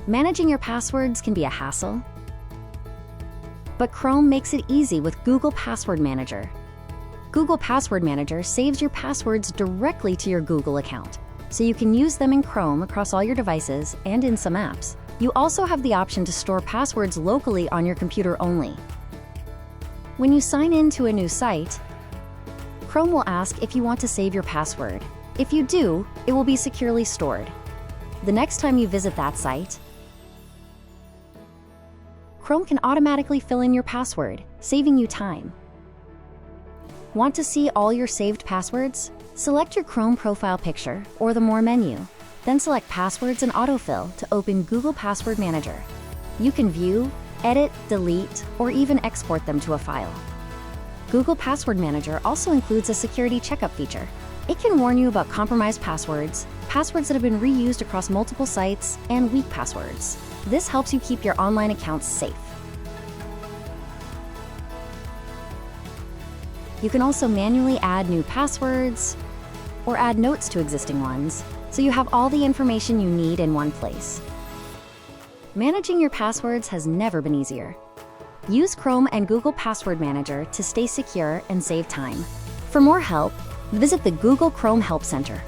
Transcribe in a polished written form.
Managing your passwords can be a hassle, but Chrome makes it easy with Google Password Manager. Google Password Manager saves your passwords directly to your Google account, so you can use them in Chrome across all your devices and in some apps. You also have the option to store passwords locally on your computer only. When you sign in to a new site, Chrome will ask if you want to save your password. If you do, it will be securely stored. The next time you visit that site, Chrome can automatically fill in your password, saving you time. Want to see all your saved passwords? Select your Chrome profile picture or the More menu. Then select Passwords and Autofill to open Google Password Manager. You can view, edit, delete, or even export them to a file. Google Password Manager also includes a security checkup feature. It can warn you about compromised passwords, passwords that have been reused across multiple sites, and weak passwords. This helps you keep your online accounts safe. You can also manually add new passwords or add notes to existing ones, so you have all the information you need in one place. Managing your passwords has never been easier. Use Chrome and Google Password Manager to stay secure and save time. For more help, visit the Google Chrome Help Center.